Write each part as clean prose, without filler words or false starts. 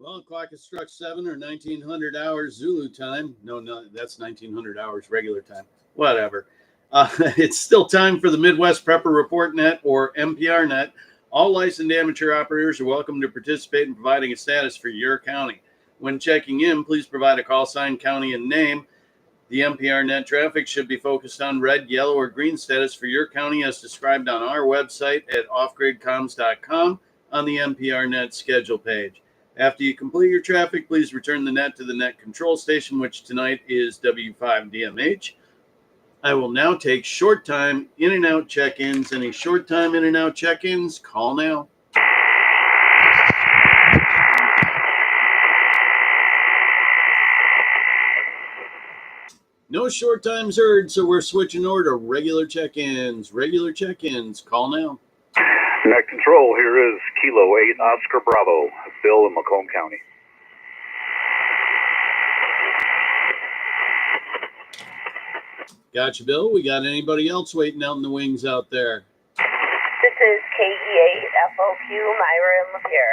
Well, the clock has struck 7 or 1900 hours Zulu time. No, that's 1900 hours regular time. Whatever. It's still time for the Midwest Prepper Report Net, or Mprnet. All licensed amateur operators are welcome to participate in providing a status for your county. When checking in, please provide a call sign, county, and name. The Mprnet traffic should be focused on red, yellow, or green status for your county as described on our website at offgridcomms.com on the Mprnet schedule page. After you complete your traffic, please return the net to the net control station, which tonight is W5DMH. I will now take short time in and out check-ins. Any short time in and out check-ins, call now. No short times heard, so we're switching over to regular check-ins. Regular check-ins, call now. Net control, here is Kilo 8 Oscar Bravo, Bill in Macomb County. Gotcha, Bill. We got anybody else waiting out in the wings out there? This is KE8 FOQ, Myra and Lapeer.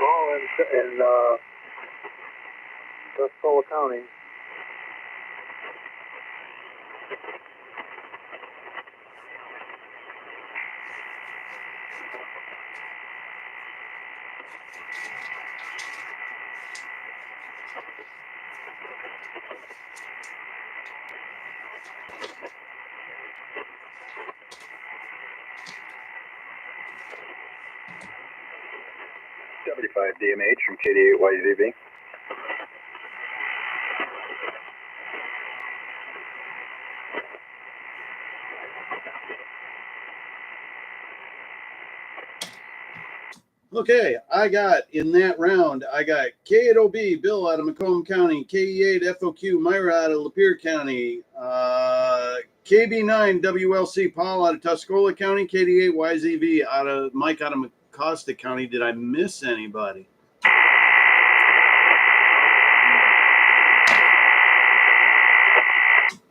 Oh, in Tuscola County. W5DMH from KD8YZV. Okay, I got in that round, I got K8OB, Bill out of Macomb County, KE8 FOQ, Myra out of Lapeer County, KB9 WLC, Paul out of Tuscola County, KD8 YZV out of Mike out of Mecosta County. Did I miss anybody?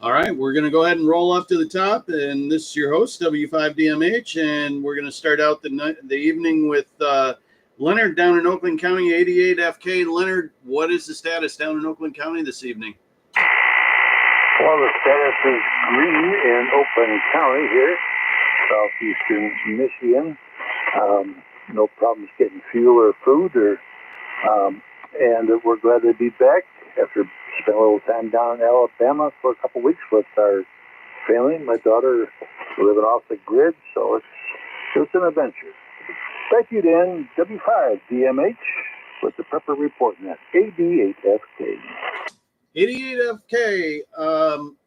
All right, we're going to go ahead and roll up to the top, and this is your host, W5DMH, and we're going to start out the evening with Leonard down in Oakland County, 88FK. Leonard, what is the status down in Oakland County this evening? Well, the status is green in Oakland County here, southeastern Michigan. No problems getting fuel or food, and we're glad to be back after spent a little time down in Alabama for a couple weeks with our family. My daughter living off the grid, so it's an adventure. Thank you, Dan. W5DMH with the Prepper Report Net, 88FK. 88FK,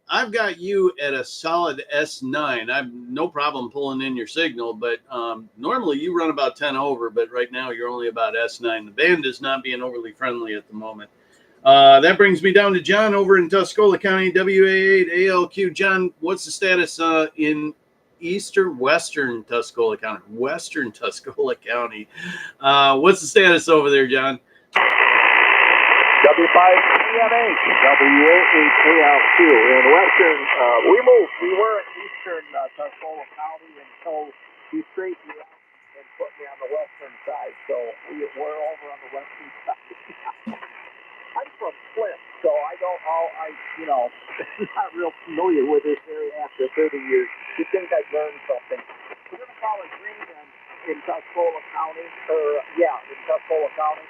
I've got you at a solid S9. I've no problem pulling in your signal, but normally you run about 10 over, but right now you're only about S9. The band is not being overly friendly at the moment. That brings me down to John over in Tuscola County, WA8ALQ. John, what's the status in western Tuscola County? Western Tuscola County. What's the status over there, John? W5DMH, WA8ALQ. In western, we were in eastern Tuscola County until he straightened me out and put me on the western side. So we're over on the western side. I'm from Flint, so I don't know, not real familiar with this area after 30 years. You'd think I'd learned something. We're going to call it green in Tuscola County, in Tuscola County.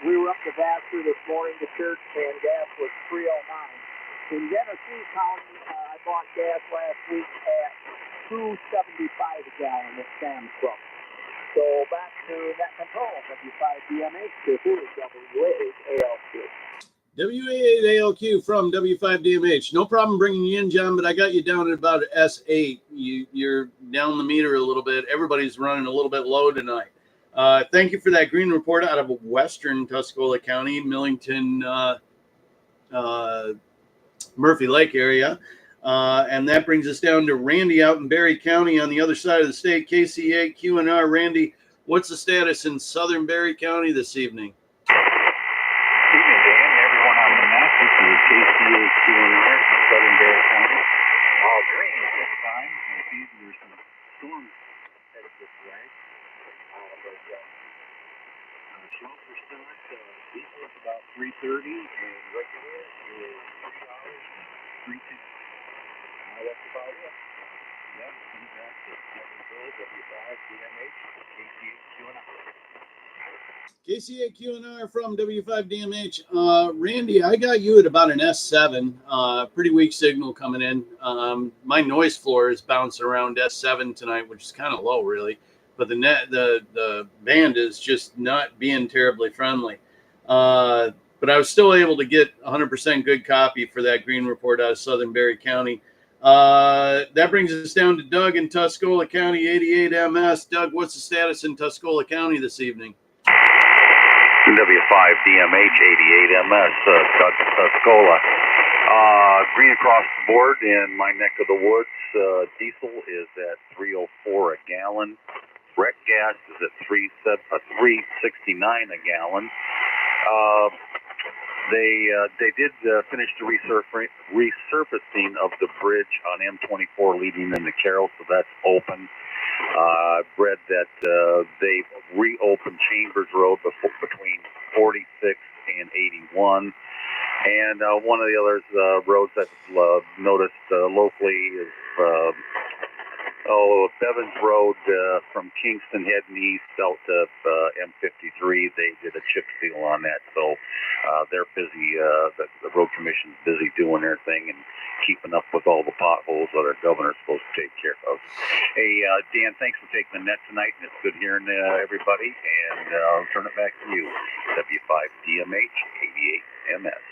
We were up to Vassar this morning to church, and gas was $3.09. In Genesee County, I bought gas last week at $2.75 a gallon at Sam's Club. So back to net control, W5DMH, this is WA8ALQ. WA8ALQ from W5DMH. No problem bringing you in, John, but I got you down at about S8. You're down the meter a little bit. Everybody's running a little bit low tonight. Thank you for that green report out of western Tuscola County, Millington, Murphy Lake area. And that brings us down to Randy out in Berry County on the other side of the state, KC8 QNR. Randy, what's the status in southern Berry County this evening? Evening, Dan, everyone on the map. This is KC8 QNR, southern Berry County. All green this time. I see there's some storms headed this way. Shells are still at diesel is about $3.30, and regular is $3.03. That's about it. Yeah, coming back to KC8 W5DMH, KC8 QNR. QNR from W5DMH. Randy, I got you at about an S7. Pretty weak signal coming in. My noise floor is bouncing around S7 tonight, which is kind of low, really. But the band is just not being terribly friendly. But I was still able to get 100% good copy for that green report out of southern Berry County. That brings us down to Doug in Tuscola County, 88MS. Doug, what's the status in Tuscola County this evening? W5DMH 88MS, Doug Tuscola. Green across the board in my neck of the woods. Diesel is at $3.04 a gallon. Rec gas is at $3.69 a gallon. They did finish the resurfacing of the bridge on M24 leading into Carroll, so that's open. I've read that they've reopened Chambers Road between 46 and 81. And one of the other roads I've noticed locally is Bevins Road from Kingston heading east out to M53. They did a chip seal on that, so they're busy. The road commission's busy doing their thing and keeping up with all the potholes that our governor's supposed to take care of. Hey, Dan, thanks for taking the net tonight, and it's good hearing everybody. And I'll turn it back to you, W5DMH 88MS.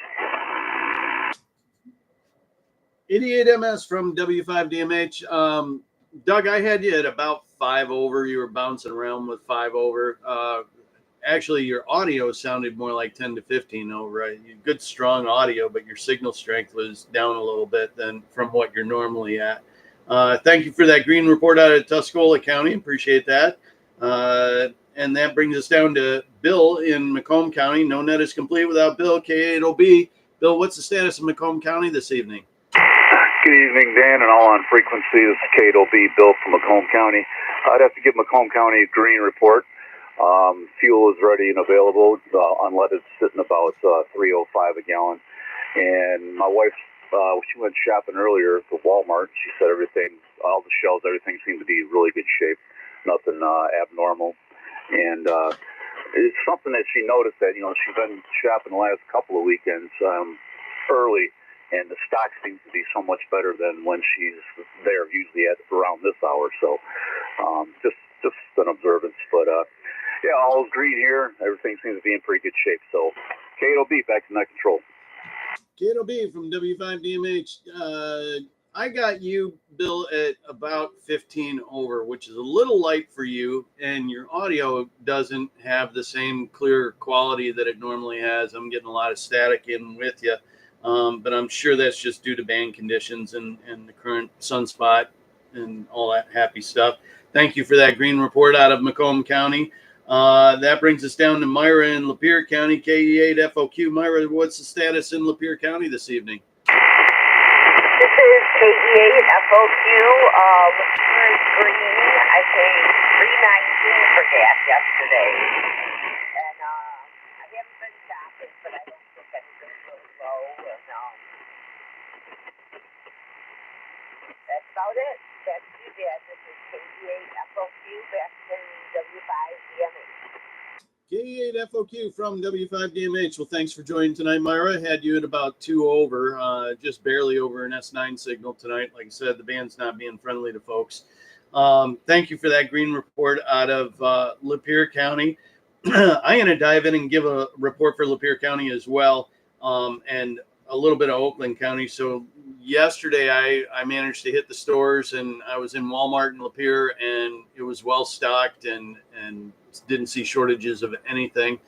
88MS from W5DMH. Doug, I had you at about 5 over. You were bouncing around with 5 over. Actually, your audio sounded more like 10 to 15 over. Right? Good, strong audio, but your signal strength was down a little bit than from what you're normally at. Thank you for that green report out of Tuscola County. Appreciate that. And that brings us down to Bill in Macomb County. No net is complete without Bill, K8OB. Bill, what's the status of Macomb County this evening? Good evening, Dan, and all on frequency. This is K8OB, Bill from Macomb County. I'd have to give Macomb County a green report. Fuel is ready and available. Unleaded sitting about $3.05 a gallon. And my wife, she went shopping earlier at Walmart. She said everything, all the shelves, everything seemed to be in really good shape. Nothing abnormal. And it's something that she noticed that, she's been shopping the last couple of weekends early, and the stock seems to be so much better than when she's there, usually at around this hour. So just an observance. But, yeah, all's green here. Everything seems to be in pretty good shape. So K8OB, back to net control. K8OB from W5DMH. I got you, Bill, at about 15 over, which is a little light for you, and your audio doesn't have the same clear quality that it normally has. I'm getting a lot of static in with you, but I'm sure that's just due to band conditions and the current sunspot and all that happy stuff. Thank you for that green report out of Macomb County. That brings us down to Myra in Lapeer County, KE8FOQ. Myra, what's the status in Lapeer County this evening? This is KE8FOQ. Current green. I paid $3.19 for gas yesterday. And I haven't been shopping, but I don't think anything's really low. And that's about it. Back to you, Dad. This is KE8FOQ back in W5DMH. K8FOQ from W5DMH. Well, thanks for joining tonight, Myra. Had you at about 2 over, just barely over an S9 signal tonight. Like I said, the band's not being friendly to folks. Thank you for that green report out of Lapeer County. I'm going to dive in and give a report for Lapeer County as well, and a little bit of Oakland County. So yesterday I managed to hit the stores, and I was in Walmart in Lapeer, and it was well stocked and didn't see shortages of anything.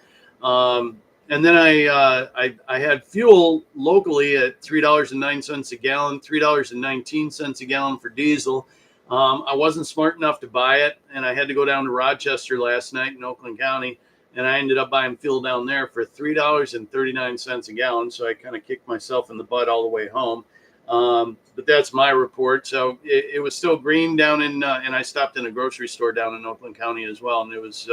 And then I had fuel locally at $3.09 a gallon, $3.19 a gallon for diesel. I wasn't smart enough to buy it, and I had to go down to Rochester last night in Oakland County, and I ended up buying fuel down there for $3.39 a gallon. So I kind of kicked myself in the butt all the way home. But that's my report. So it was still green down in, and I stopped in a grocery store down in Oakland County as well. And it was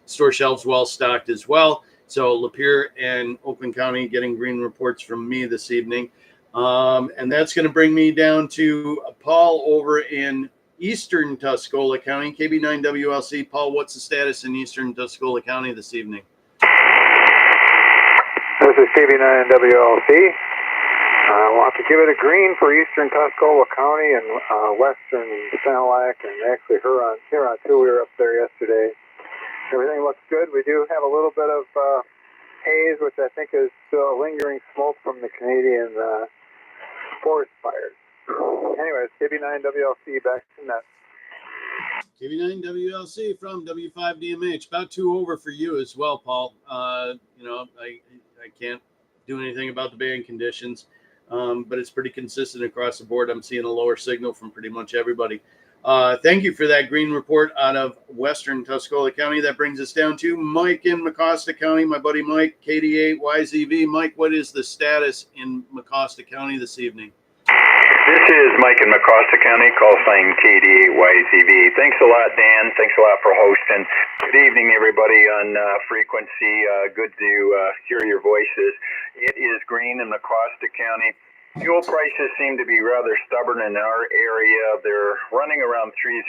store shelves well stocked as well. So Lapeer and Oakland County getting green reports from me this evening. And that's going to bring me down to Paul over in Eastern Tuscola County, KB9WLC. Paul, what's the status in Eastern Tuscola County this evening? This is KB9WLC. We'll have to give it a green for Eastern Tuscola County and Western Sanilac, and actually Huron too. We were up there yesterday. Everything looks good. We do have a little bit of haze, which I think is still lingering smoke from the Canadian forest fires. Anyways, KB9WLC back to net. KB9WLC from W5DMH. About 2 over for you as well, Paul. I can't do anything about the band conditions, but it's pretty consistent across the board. I'm seeing a lower signal from pretty much everybody. Thank you for that green report out of Western Tuscola County. That brings us down to Mike in Mecosta County. My buddy Mike, KD8YZV. Mike, what is the status in Mecosta County this evening? This is Mike in Mecosta County, call sign KD8YZV. Thanks a lot, Dan. Thanks a lot for hosting. Good evening, everybody on frequency. Good to hear your voices. It is green in Mecosta County. Fuel prices seem to be rather stubborn in our area. They're running around $3.09,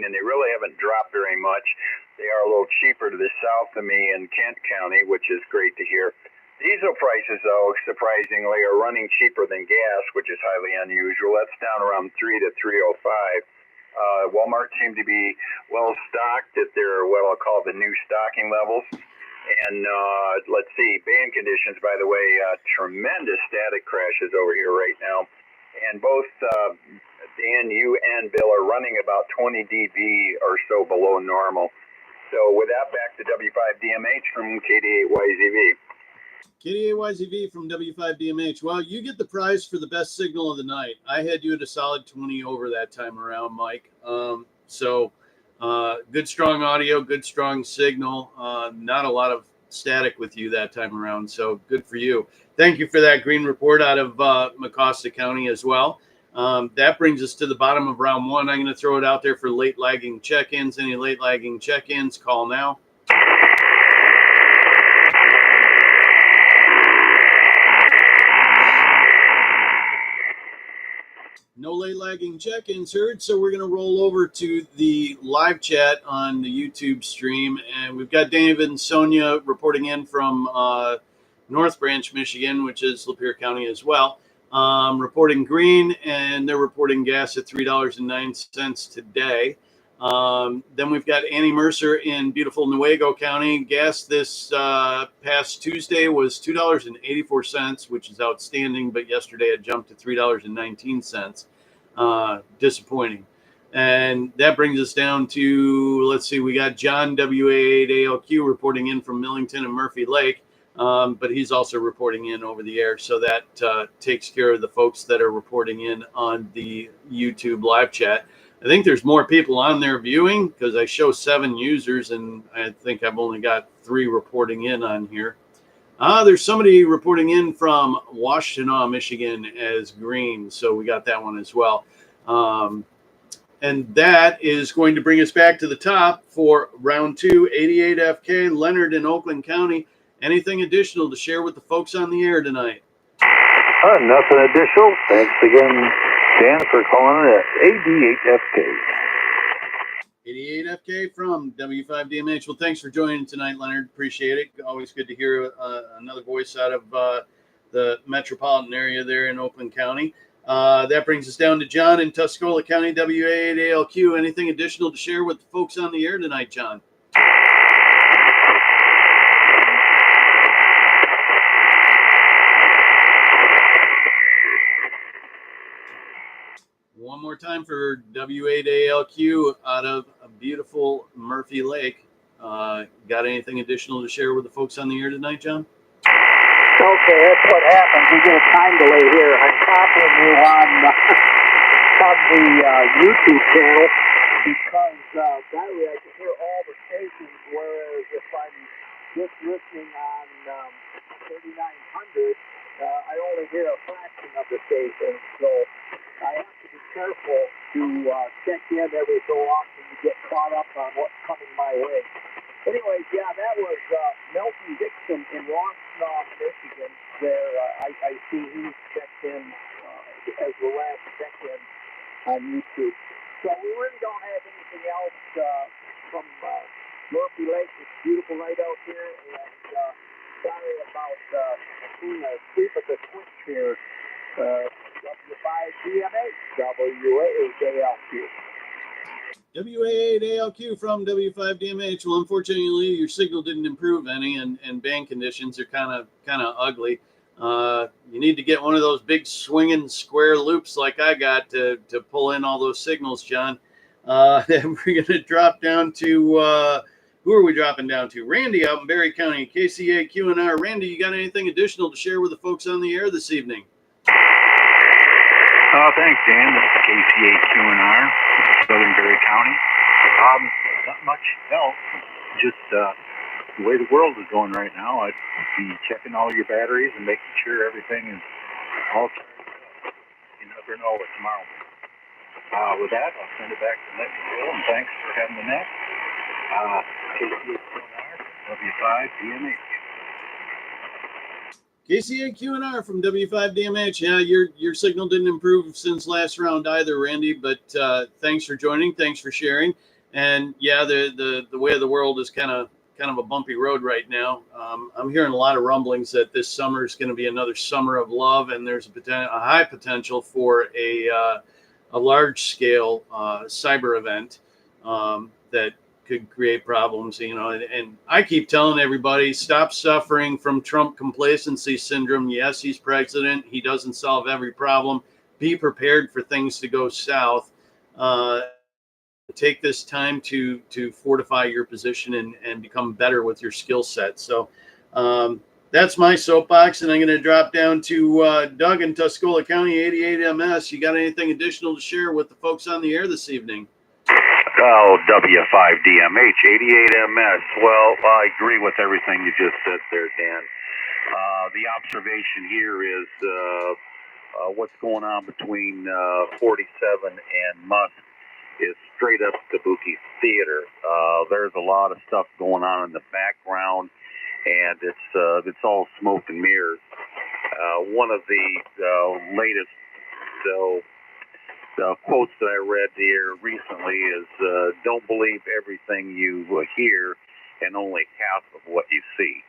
and they really haven't dropped very much. They are a little cheaper to the south of me in Kent County, which is great to hear. Diesel prices, though, surprisingly, are running cheaper than gas, which is highly unusual. That's down around $3 to $3.05. Walmart seem to be well stocked at their, what I'll call the new stocking levels. And let's see, band conditions, by the way, tremendous static crashes over here right now. and both Dan, you and Bill are running about 20 dB or so below normal. So with that, back to W5DMH from KD8YZV. KD8YZV from W5DMH. Well, you get the prize for the best signal of the night. I had you at a solid 20 over that time around, Mike. Good, strong audio, good, strong signal. Not a lot of static with you that time around. So good for you. Thank you for that green report out of Mecosta County as well. That brings us to the bottom of round one. I'm going to throw it out there for late lagging check-ins. Any late lagging check-ins, call now. No late lagging check-ins heard, so we're going to roll over to the live chat on the YouTube stream, and we've got David and Sonia reporting in from North Branch, Michigan, which is Lapeer County as well, reporting green, and they're reporting gas at $3.09 today. Then we've got Annie Mercer in beautiful Newaygo County. Gas this past Tuesday was $2.84, which is outstanding, but yesterday it jumped to $3.19. Disappointing. And that brings us down to, let's see, we got John WA8ALQ reporting in from Millington and Murphy Lake, but he's also reporting in over the air. So that takes care of the folks that are reporting in on the YouTube live chat. I think there's more people on there viewing because I show 7 users and I think I've only got 3 reporting in on here. There's somebody reporting in from Washtenaw, Michigan as green. So we got that one as well. And that is going to bring us back to the top for round 2, 88FK, Leonard in Oakland County. Anything additional to share with the folks on the air tonight? Nothing additional. Thanks again, Dan, for calling it 88FK. 88FK from W5DMH. Well, thanks for joining tonight, Leonard. Appreciate it. Always good to hear another voice out of the metropolitan area there in Oakland County. That brings us down to John in Tuscola County, WA8ALQ. Anything additional to share with the folks on the air tonight, John? One more time for W8ALQ out of a beautiful Murphy Lake. Got anything additional to share with the folks on the air tonight, John? Okay, that's what happens. We get a time delay here. I'm copying you on the YouTube channel because that way I can hear all the stations, whereas if I'm just listening on 3900, I only hear a fraction of the stations. So I have to be careful to check in every so often to get caught up on what's coming my way. Anyways, yeah, that was Milton Dixon in Washtenaw, Michigan. There, I see he's checked in as the last check-in on YouTube. So we really don't have anything else from Murphy Lake. It's a beautiful night out here, and sorry about being asleep at the switch here. W5DMH, WA8ALQ. WA8ALQ from W5DMH. Well, unfortunately, your signal didn't improve any, and band conditions are kind of ugly. You need to get one of those big swinging square loops like I got to pull in all those signals, John. And we're going to drop down to, who are we dropping down to? Randy out in Berry County, KCA QNR. Randy, you got anything additional to share with the folks on the air this evening? Thanks, Dan. This is KCA QNR, Southern Berry County. Not much else. Just the way the world is going right now, I'd be checking all your batteries and making sure everything is all charged up. You never know what tomorrow will be. With that, I'll send it back to Nick and Bill, and thanks for having the net. KCA QNR, W5DMH. KCA QNR from W5DMH. Yeah, your signal didn't improve since last round either, Randy, but thanks for joining. Thanks for sharing. And yeah, the way of the world is kind of a bumpy road right now. I'm hearing a lot of rumblings that this summer is going to be another summer of love, and there's a high potential for a large-scale cyber event that could create problems, and I keep telling everybody, stop suffering from Trump complacency syndrome. Yes, he's president. He doesn't solve every problem. be prepared for things to go south. Take this time to fortify your position and become better with your skill set. So that's my soapbox, and I'm going to drop down to Doug in Tuscola County, 88MS. You got anything additional to share with the folks on the air this evening? Oh, W5DMH, 88MS. Well, I agree with everything you just said there, Dan. The observation here is what's going on between 47 and Musk is straight up kabuki theater. There's a lot of stuff going on in the background, and it's all smoke and mirrors. One of the latest quotes that I read here recently is, don't believe everything you hear and only half of what you see.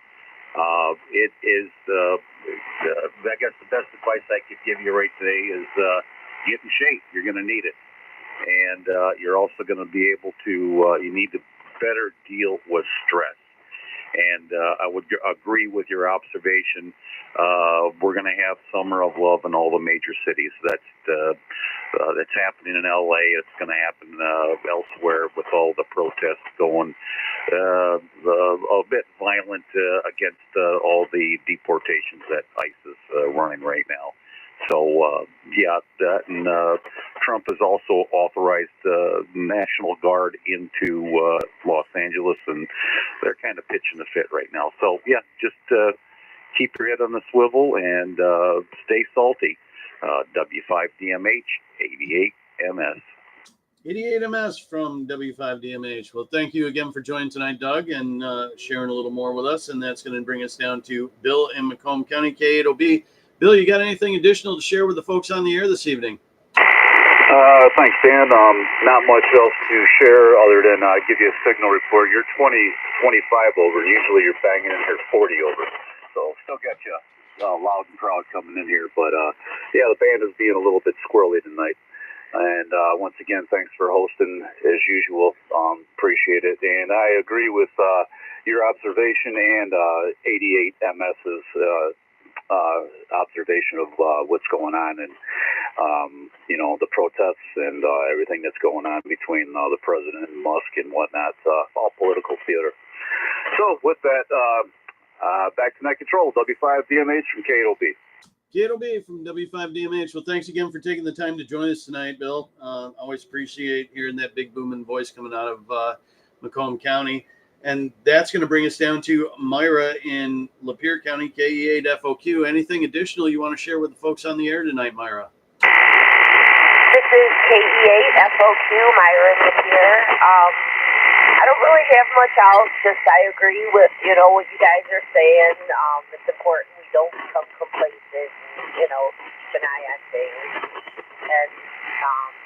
It is, I guess the best advice I could give you right today is get in shape. You're going to need it. And you're also going to be able to, you need to better deal with stress. And I would agree with your observation. We're going to have Summer of Love in all the major cities. That's happening in LA. It's going to happen elsewhere with all the protests going a bit violent against all the deportations that ICE is running right now. So, and Trump has also authorized National Guard into Los Angeles, and they're kind of pitching a fit right now. So, just keep your head on the swivel and stay salty. W5DMH, 88MS. 88MS from W5DMH. Well, thank you again for joining tonight, Doug, and sharing a little more with us. And that's going to bring us down to Bill in Macomb County, K8OB. Bill, you got anything additional to share with the folks on the air this evening? Thanks, Dan. Not much else to share other than give you a signal report. You're 20-25 over. Usually you're banging in here 40 over. So still got you loud and proud coming in here. But, the band is being a little bit squirrely tonight. And once again, thanks for hosting as usual. Appreciate it. And I agree with your observation and 88MS's observation of what's going on and the protests and everything that's going on between the president and Musk and whatnot. All political theater. So with that, back to Net Control, W5DMH from K8OB. K8OB from W5DMH. Well, thanks again for taking the time to join us tonight, Bill. Always appreciate hearing that big booming voice coming out of Macomb County. And that's going to bring us down to Myra in Lapeer County, KE8FOQ. Anything additional you want to share with the folks on the air tonight, Myra? This is KE8FOQ, Myra in Lapeer. I don't really have much else, just I agree with, what you guys are saying. It's important we don't become complacent and, keep an eye on things. And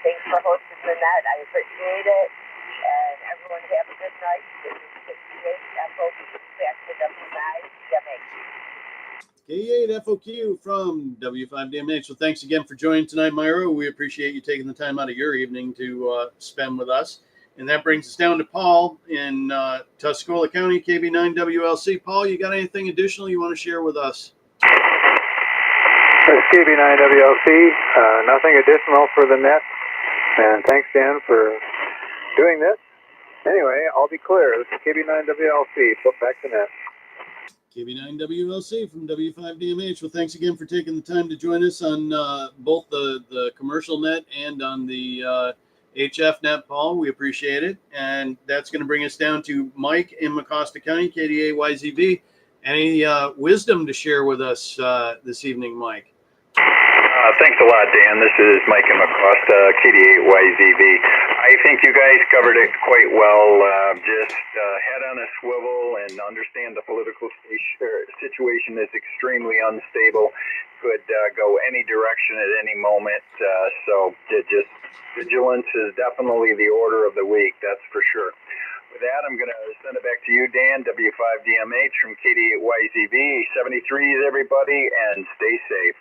thanks for hosting the net. I appreciate it. And everyone have a good night. This is KE8FOQ, back to W5DMH. KE8FOQ from W5DMH. So thanks again for joining tonight, Myra. We appreciate you taking the time out of your evening to spend with us. And that brings us down to Paul in Tuscola County, KB9WLC. Paul, you got anything additional you want to share with us? This is KB9WLC. Nothing additional for the net. And thanks, Dan, for doing this. Anyway, I'll be clear. This is KB9WLC. Flip back to net. KB9WLC from W5DMH. Well, thanks again for taking the time to join us on both the commercial net and on the HF net, Paul. We appreciate it. And that's going to bring us down to Mike in Mecosta County, KDAYZB. Any wisdom to share with us this evening, Mike? Thanks a lot, Dan. This is Mike in Mecosta, KD8YZB. I think you guys covered it quite well. Just head on a swivel and understand the political situation is extremely unstable. Could go any direction at any moment. So just vigilance is definitely the order of the week, that's for sure. With that, I'm going to send it back to you, Dan, W5DMH from KD8YZB. 73s, everybody, and stay safe.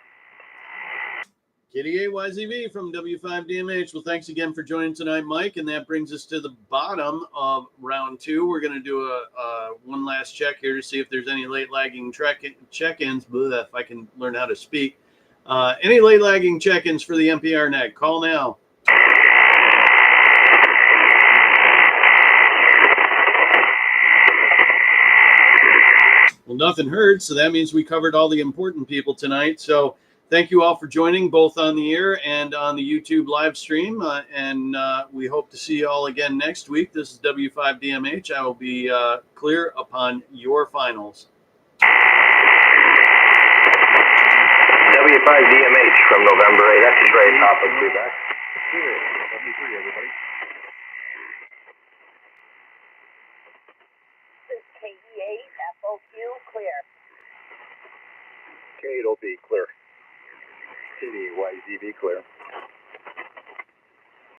KD8YZB from W5DMH. Well, thanks again for joining tonight, Mike. And that brings us to the bottom of round two. We're going to do a one last check here to see if there's any late lagging check-ins. If I can learn how to speak. Any late lagging check-ins for the Mprnet? Call now. Well, nothing heard, so that means we covered all the important people tonight. So thank you all for joining, both on the air and on the YouTube live stream. And we hope to see you all again next week. This is W5DMH. I will be clear upon your finals. W5DMH from November 8. That's a great topic, feedback. 73, everybody. KE8, FOQ, clear. K, it'll be clear. KD, YZV, clear.